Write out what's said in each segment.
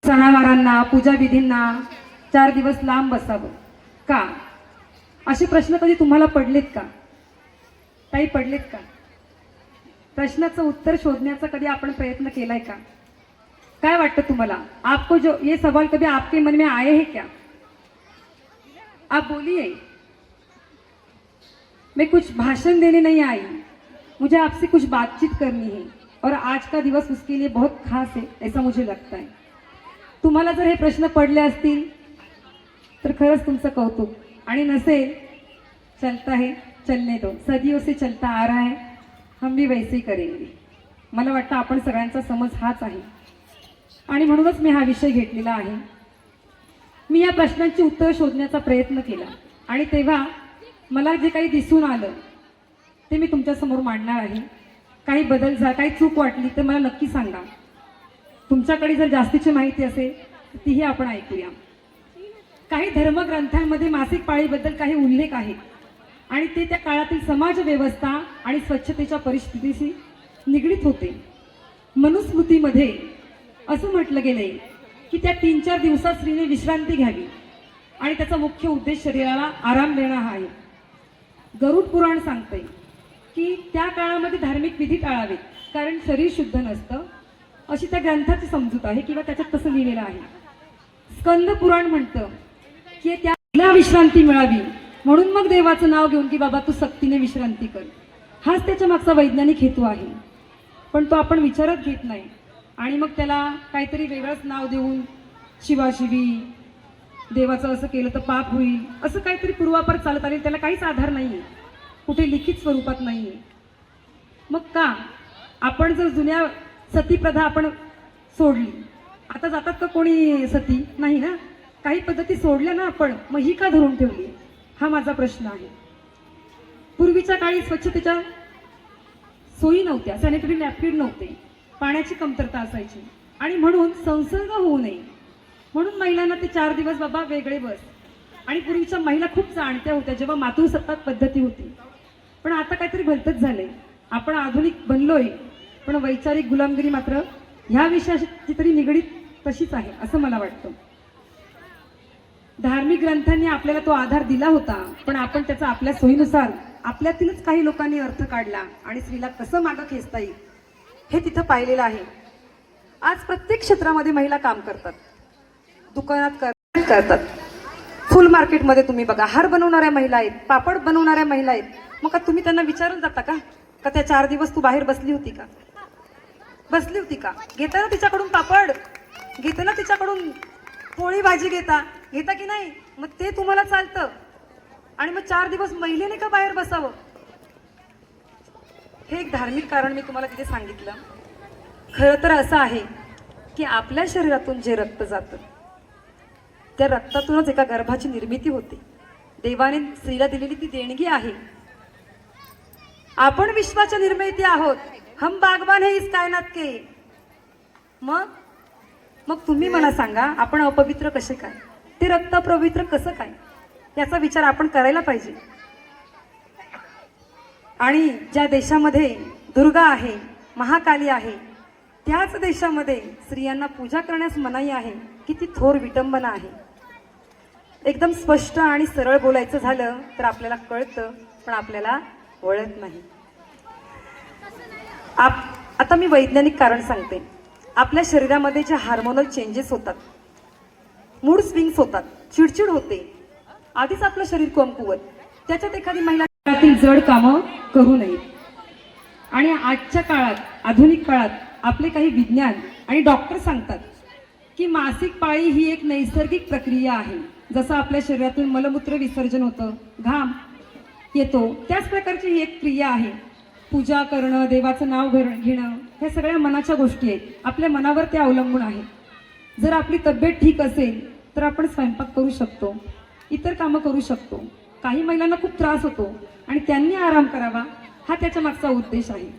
सणावारांना पूजाविधींना 4 दिवस लांब बसावं का? असे प्रश्न कधी तुम्हाला पडलेत का? काही पडलेत का? प्रश्नाचं उत्तर शोधण्याचा कधी आपण प्रयत्न केलाय का? काय वाटतं तुम्हाला? आपको जो ये सवाल कभी आपके मन में आए हैं क्या? आप बोलिए। मैं कुछ भाषण देने नहीं आई, मुझे आपसे कुछ बातचीत करनी है और आज का दिवस उसके लिए बहुत खास है, ऐसा मुझे लगता है। तुम्हाला जर हे प्रश्न पडले असतील तर खरंच तुमचं कौतुक, आणि नसेल चलता है चलने दो, सदियों से चलता आ रहा है, हम भी वैसे ही करेंगे। मला वाटतं आपण सगळ्यांचा समज हाच आहे आणि म्हणूनच मी हा विषय घेतलेला आहे। मी या प्रश्नांची उत्तर शोधण्याचा प्रयत्न केला आणि तेव्हा मला जे काही दिसून आलं ते मी तुमच्यासमोर मांडणार आहे। काही बदल काही चूक वाटली तर मला नक्की सांगा। तुमच्याकडे जर जास्तीची माहिती असेल तर तीही आपण ऐकूया। काही धर्मग्रंथांमध्ये मासिक पाळीबद्दल काही उल्लेख आहे आणि ते त्या काळातील समाज व्यवस्था आणि स्वच्छतेच्या परिस्थितीशी निगडीत होते। मनुस्मृतीमध्ये असं म्हटलं गेलंय की त्या 3-4 दिवसात स्त्रीने विश्रांती घ्यावी आणि त्याचा मुख्य उद्देश शरीराला आराम देणं हा आहे। गरुड पुराण सांगते की त्या काळामध्ये धार्मिक विधी टाळावेत कारण शरीर शुद्ध नसतं, अशी त्या ग्रंथाची समजूत आहे किंवा त्याच्यात तसं लिहिलेलं आहे। स्कंद पुराण म्हणतं की त्याला विश्रांती मिळावी म्हणून मग देवाचं नाव घेऊन की बाबा तू सक्तीने विश्रांती कर, हाच त्याच्या मागचा वैज्ञानिक हेतू आहे। पण तो आपण विचारत घेत नाही आणि मग त्याला काहीतरी वेगळंच नाव देऊन शिवाशिवी, देवाचं असं केलं तर पाप होईल, असं काहीतरी पूर्वापर चालत आले, त्याला काहीच आधार नाहीये, कुठे लिखित स्वरूपात नाहीये। मग का आपण जर जुन्या सती प्रथा आपण सोडली, आता जातात का कोणी सती? नाही ना, काही पद्धती सोडल्या ना आपण, मग ही का धरून ठेवली? हा माझा प्रश्न आहे। पूर्वीच्या काळी स्वच्छतेच्या सोयी नव्हत्या, सॅनिटरी नॅपकिन नव्हते, पाण्याची कमतरता असायची आणि म्हणून संसर्ग होऊ नये म्हणून महिलांना ते 4 दिवस बाबा वेगळे बस, आणि पूर्वीच्या महिला खूप जाणत्या होत्या जेव्हा मातृसत्ताक पद्धती होती। पण आता काहीतरी भलतच झालंय, आपण आधुनिक बनलोय पण वैचारिक गुलामगिरी मात्र ह्या विषयाशी तरी निगडीत तशीच आहे असं मला वाटतं। धार्मिक ग्रंथांनी आपल्याला तो आधार दिला होता, पण आपण त्याचा आपल्या सोयीनुसार आपल्यातीलच काही लोकांनी अर्थ काढला आणि स्त्रीला कसं मागं खेचता येईल हे तिथं पाहिलेलं आहे। आज प्रत्येक क्षेत्रामध्ये महिला काम करतात, दुकानात करतात, फुल मार्केटमध्ये तुम्ही बघा, हार बनवणाऱ्या महिला आहेत, पापड बनवणाऱ्या महिला आहेत। मग का तुम्ही त्यांना विचारून जाता का त्या 4 दिवस तू बाहेर बसली होती का? बसली होती का? घेता ना तिच्याकडून पापड, घेता ना तिच्याकडून पोळी भाजी, घेता की नाही? मग ते तुम्हाला चालतं आणि मग 4 दिवस महिलेने का बाहेर बसावं? हे एक धार्मिक कारण मी तुम्हाला तिथे सांगितलं। खरं तर असं आहे की आपल्या शरीरातून जे रक्त जातं त्या रक्तातूनच एका गर्भाची निर्मिती होते। देवाने स्त्रीला दिलेली ती देणगी आहे। आपण विश्वाच्या निर्मिती आहोत, हम बागबान है इस कायनात के। मग तुम्ही मला सांगा, आपण अपवित्र कसे काय? ते रक्त पवित्र कसं काय? याचा विचार आपण करायला पाहिजे। आणि ज्या देशामध्ये दुर्गा आहे, महाकाली आहे, त्याच देशामध्ये स्त्रियांना पूजा करण्यास मनाई आहे। किती थोर विटंबना आहे। एकदम स्पष्ट आणि सरळ बोलायचं झालं तर आपल्याला कळतं, पण आपल्याला वळत नाही। आता मी वैज्ञानिक कारण सांगते। आपल्या शरीरामध्ये जे हार्मोनल चेंजेस होतात, मूड स्विंग्स होतात, चिडचिड होते, आधीच आपलं शरीर कमकुवत, त्याच्यात एखादी महिला जड कामं करू नये। आणि आजच्या काळात, आधुनिक काळात आपले काही विज्ञान आणि डॉक्टर सांगतात की मासिक पाळी ही एक नैसर्गिक प्रक्रिया आहे। जसं आपल्या शरीरातून मलमूत्र विसर्जन होतं, घाम येतो, त्याच प्रकारची ही एक क्रिया आहे। पूजा करणं, देवाचं नाव घेणं, ह्या सगळ्या मनाच्या गोष्टी आहेत, आपल्या मनावर ते अवलंबून आहे। जर आपली तब्येत ठीक असेल तर आपण स्वयंपाक करू शकतो, इतर कामं करू शकतो। काही महिलांना खूप त्रास होतो आणि त्यांनी आराम करावा, हा त्याच्या मागचा उद्देश आहे।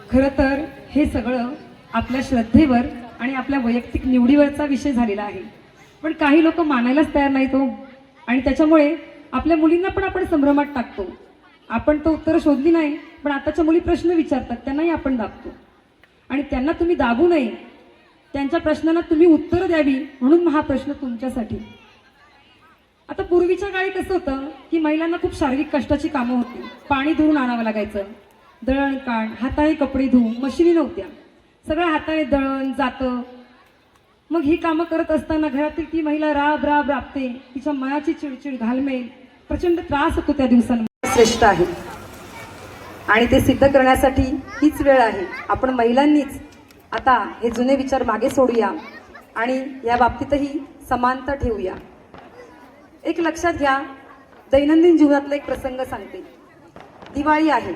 खरं तर हे सगळं आपल्या श्रद्धेवर आणि आपल्या वैयक्तिक निवडीवरचा विषय झालेला आहे, पण काही लोक मानायलाच तयार नाहीत हो, आणि त्याच्यामुळे आपल्या मुलींना पण आपण संभ्रमात टाकतो। आपण तो उत्तर शोधली नाही, पण आताच्या मुली प्रश्न विचारतात, त्यांनाही आपण दाबतो आणि त्यांना तुम्ही दाबू नये त्यांच्या प्रश्नांना तुम्ही उत्तर द्यावी म्हणून हा प्रश्न तुमच्यासाठी. आता पूर्वीच्या काळी कसं होतं की महिलांना खूप शारीरिक कष्टाची कामं होती. पाणी धुवून आणावं लागायचं, दळणकाण, हाताने कपडे धुवून, मशिनी नव्हत्या, सगळ्या हाताने दळण जातं. मग ही कामं करत असताना घरातील ती महिला राब राब राबते, तिच्या मनाची चिडचिड, घालमेल, प्रचंड त्रास होतो त्या दिवसांमध्ये. श्रेष्ठ आहे आणि ते सिद्ध करण्यासाठी हीच वेळ आहे. आपण महिलांनीच आता हे जुने विचार मागे सोडूया आणि या बाबतीतही समानता ठेवूया. एक लक्षात घ्या, दैनंदिन जीवनातला एक प्रसंग सांगते. दिवाळी आहे,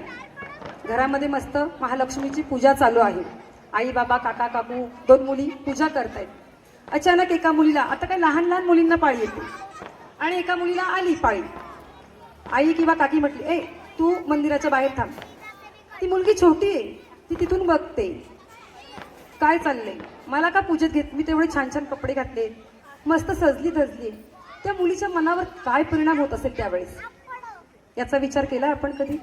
घरामध्ये मस्त महालक्ष्मीची पूजा चालू आहे. आई बाबा काका काकू 2 मुली पूजा करतायत. अचानक एका मुलीला, आता काय लहान लहान मुलींना पाळी येते, आणि एका मुलीला आली पाळी. आई किंवा काकी म्हटली, ए तू मंदिराच्या बाहेर थांब. ती मुलगी छोटी आहे, ती तिथून बघते काय चाललंय, मला का पूजेत घेत, मी तेवढे छान छान कपडे घातले, मस्त सजली धजली. त्या मुलीच्या मनावर काय परिणाम होत असेल त्यावेळेस, याचा विचार केला आपण कधी?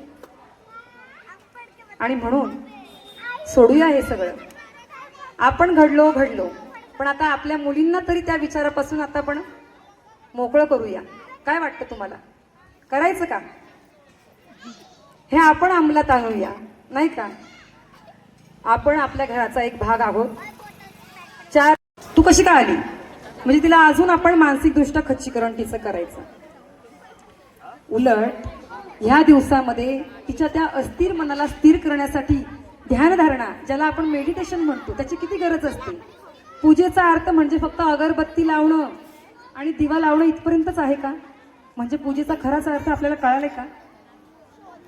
आणि म्हणून सोडूया हे सगळं. आपण घडलो, पण आता आपल्या मुलींना तरी त्या विचारापासून आता आपण मोकळं करूया. काय वाटतं तुम्हाला? करायचं का? हे आपण अंमलात आणूया, नाही का? आपण आपल्या घराचा एक भाग आहोत. 4 तू कशी का आली, म्हणजे तिला अजून आपण मानसिकदृष्ट्या खच्चीकरण तिचं करायचं. उलट ह्या दिवसामध्ये तिच्या त्या अस्थिर मनाला स्थिर करण्यासाठी ध्यानधारणा, ज्याला आपण मेडिटेशन म्हणतो, त्याची किती गरज असते. पूजेचा अर्थ म्हणजे फक्त अगरबत्ती लावणं आणि दिवा लावणं इथपर्यंतच आहे का? म्हणजे पूजेचा खराच अर्थ आपल्याला कळालाय का?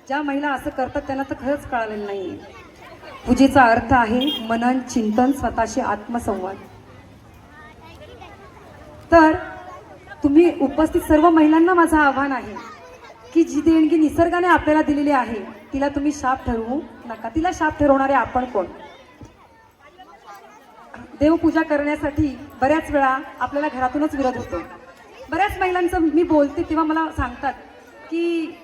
ज्या महिला असं करतात त्यांना तर खरंच कळालेलं नाहीये. पूजेचा अर्थ आहे मनन, चिंतन, स्वतःशी आत्मसंवाद. तर तुम्ही उपस्थित सर्व महिलांना माझं आव्हान आहे की जी देणगी निसर्गाने आपल्याला दिलेली आहे तिला तुम्ही शाप ठरवू नका. तिला शाप ठरवणारे आपण कोण? देवपूजा करण्यासाठी बऱ्याच वेळा आपल्याला घरातूनच विरोध होतो. बऱ्याच महिलांचं मी बोलते तेव्हा मला सांगतात की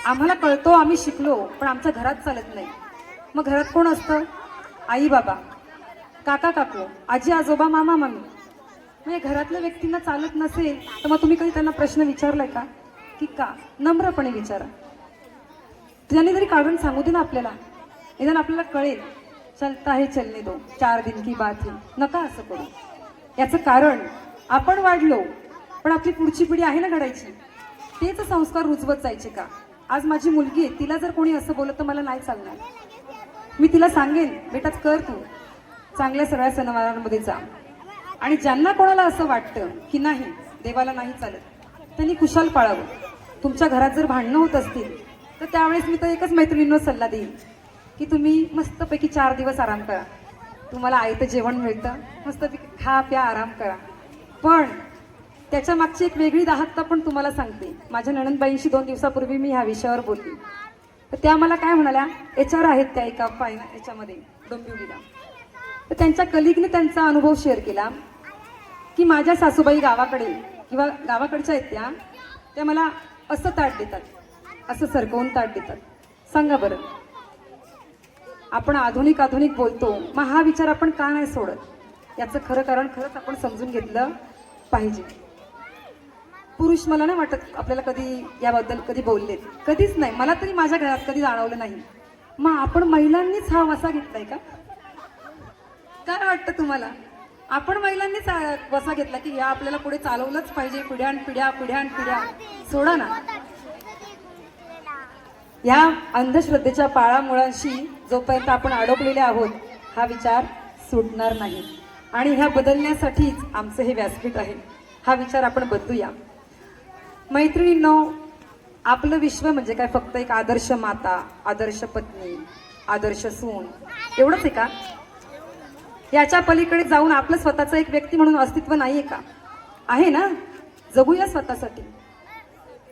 आम्हाला कळतो, आम्ही शिकलो, पण आमच्या घरात चालत नाही. मग घरात कोण असतं? आई बाबा, काका काकू, आजी आजोबा, मामा मामी. म्हणजे घरातल्या व्यक्तींना चालत नसेल तर मग तुम्ही कधी त्यांना प्रश्न विचारलाय का की का? नम्रपणे विचारा. त्यांनी तरी काढून सांगू दे ना आपल्याला, निदान आपल्याला कळेल. चलता है चलने दो, 4 दिन की बात है. नका असं करू. याचं कारण आपण वाढलो, पण आपली पुढची पिढी आहे ना घडायची, तेच संस्कार रुजवत जायचे का? आज माझी मुलगी आहे, तिला जर कोणी असं बोलत तर मला नाही चालणार. मी तिला सांगेन, बेटा कर तू, चांगल्या सगळ्या सणवारांमध्ये जा. आणि ज्यांना कोणाला असं वाटतं की नाही देवाला नाही चालत, त्यांनी कुशाल पाळावं. तुमच्या घरात जर भांडणं होत असतील तर त्यावेळेस मी तर एकच मैत्रिणींना सल्ला देईन की तुम्ही मस्तपैकी 4 दिवस आराम करा. तुम्हाला आयतं जेवण मिळतं, मस्तपैकी खा प्या आराम करा. पण त्याच्या मागची एक वेगळी दाहकता पण तुम्हाला सांगते. माझ्या नणंदबाईंशी 2 दिवसापूर्वी मी ह्या विषयावर बोलली, तर त्या मला काय म्हणाल्या, HR आहेत त्या एका याच्यामध्ये डोंबिवलीला. तर त्यांच्या कलिगने त्यांचा अनुभव शेअर केला की माझ्या सासूबाई गावाकडे किंवा गावाकडच्या आहेत त्या मला असं ताट देतात, असं सरकवून ताट देतात. सांगा बरं, आपण आधुनिक बोलतो, मग हा विचार आपण का नाही सोडत? याचं खरं कारण खरंच आपण समजून घेतलं पाहिजे. पुरुष मला नाही वाटत आपल्याला कधी याबद्दल कधी बोललेत, कधीच नाही. मला तरी माझ्या घरात कधी जाणवलं नाही. मग आपण महिलांनीच हा वसा घेतलाय का? काय वाटतं तुम्हाला? आपण महिलांनीच वसा घेतला की या आपल्याला पुढे चालवलंच पाहिजे, पिढ्यान-पिढ्या. सोडा ना. या अंधश्रद्धेच्या पाळामुळांशी जोपर्यंत आपण अडकलेले आहोत हा विचार सुटणार नाही. आणि ह्या बदलण्यासाठीच आमचं हे व्यासपीठ आहे. हा विचार आपण बदलूया. मैत्रिणींनो, आपलं विश्व म्हणजे काय? फक्त एक आदर्श माता, आदर्श पत्नी, आदर्श सून एवढंच आहे का? याच्या पलीकडे जाऊन आपलं स्वतःचं एक व्यक्ती म्हणून अस्तित्व नाहीये का? आहे ना. जगूया स्वतःसाठी.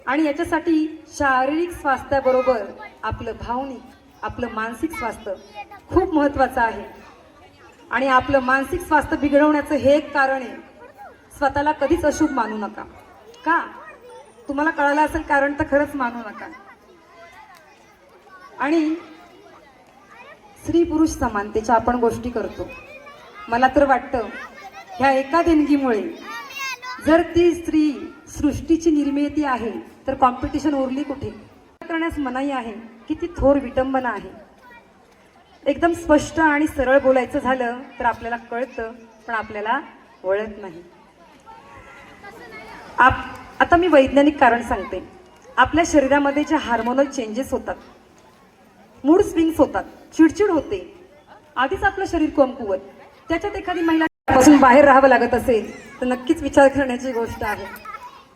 आणि याच्यासाठी शारीरिक स्वास्थ्याबरोबर आपलं भावनिक, आपलं मानसिक स्वास्थ्य खूप महत्वाचं आहे. आणि आपलं मानसिक स्वास्थ्य बिघडवण्याचं हे एक कारण आहे. स्वतःला कधीच अशुभ मानू नका. का? तुम्हाला कळालं असेल कारण तर खरंच मानू नका. आणि स्त्री पुरुष समानतेच्या आपण गोष्टी करतो, मला तर वाटतं ह्या एका देणगीमुळे जर ती स्त्री सृष्टीची निर्मिती आहे तर कॉम्पिटिशन उरली कुठे करण्यास मनाई आहे. किती थोर विटंबना आहे. एकदम स्पष्ट आणि सरळ बोलायचं झालं तर आपल्याला कळतं पण आपल्याला वळत नाही. आता मी वैज्ञानिक कारण सांगते. आपल्या शरीरामध्ये जे हार्मोनल चेंजेस होतात, मूड स्विंग्स होतात, चिडचिड होते, आधीच आपलं शरीर कमकुवत, त्याच्यात एखादी महिला पासून बाहेर राहावं लागत असेल तर नक्कीच विचार करण्याची गोष्ट आहे.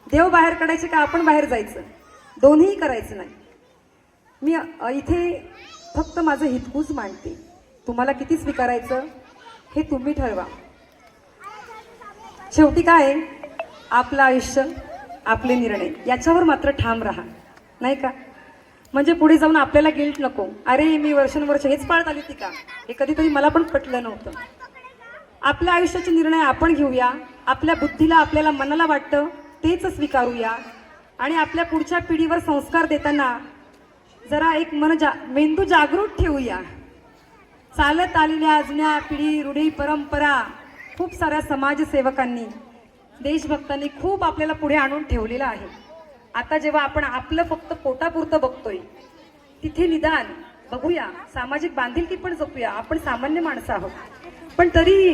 देव बाहेर काढायचे का आपण बाहेर जायचं, दोन्ही करायचं नाही. मी इथे फक्त माझं हितगुज मांडते. तुम्हाला किती स्वीकारायचं हे तुम्ही ठरवा. शेवटी काय, आपलं आयुष्य, आपले निर्णय याच्यावर मात्र ठाम राहा, नाही का? म्हणजे पुढे जाऊन आपल्याला गिल्ट नको, अरे मी वर्षानुवर्ष हेच पाळत आली ती का, हे कधीतरी मला पण पटलं नव्हतं. आपल्या आयुष्याचे निर्णय आपण घेऊया. आपल्या बुद्धीला, आपल्याला मनाला वाटतं तेच स्वीकारूया. आणि आपल्या पुढच्या पिढीवर संस्कार देताना जरा एक मेंदू जागृत ठेवूया. चालत आलेल्या जुन्या पिढी, रूढी, परंपरा खूप साऱ्या समाजसेवकांनी, देशभक्तांनी खूप आपल्याला पुढे आणून ठेवलेलं आहे. आता जेव्हा आपण आपलं फक्त पोटापुरतं बघतोय, तिथे निदान बघूया, सामाजिक बांधिलकी पण जपूया. आपण सामान्य माणसं आहोत, पण तरी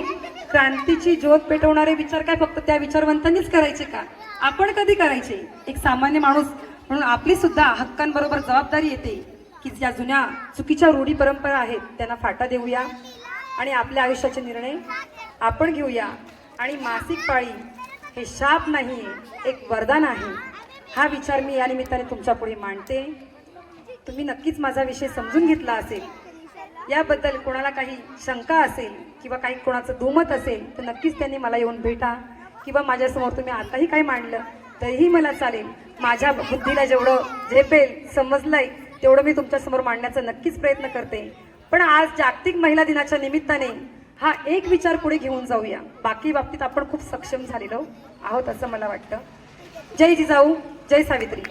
क्रांतीची ज्योत पेटवणारे विचार काय फक्त त्या विचारवंतांनीच करायचे का? आपण कधी करायचे? एक सामान्य माणूस म्हणून आपली सुद्धा हक्कांबरोबर जबाबदारी येते की ज्या जुन्या चुकीच्या रूढी परंपरा आहेत त्यांना फाटा देऊया आणि आपल्या आयुष्याचे निर्णय आपण घेऊया. आणि मासिक पाळी हे शाप नाही, एक वरदान आहे. हा विचार मी या निमित्ताने तुमच्या पुढे मांडते. तुम्ही नक्कीच माझा विषय समजून घेतला असेल. याबद्दल कोणाला काही शंका असेल किंवा काही कोणाचं दुमत असेल तर नक्कीच त्यांनी मला येऊन भेटा, किंवा माझ्यासमोर तुम्ही आताही काही मांडलं तरीही मला चालेल. माझ्या बुद्धीला जेवढं झेपेल, समजलंय तेवढं मी तुमच्यासमोर मांडण्याचा नक्कीच प्रयत्न करते. पण आज जागतिक महिला दिनाच्या निमित्ताने हा एक विचार पुढे घेऊन जाऊया. बाकी बाबतीत आपण खूप सक्षम झालेलो आहोत असं मला वाटतं. जय जिजाऊ, जय सावित्री.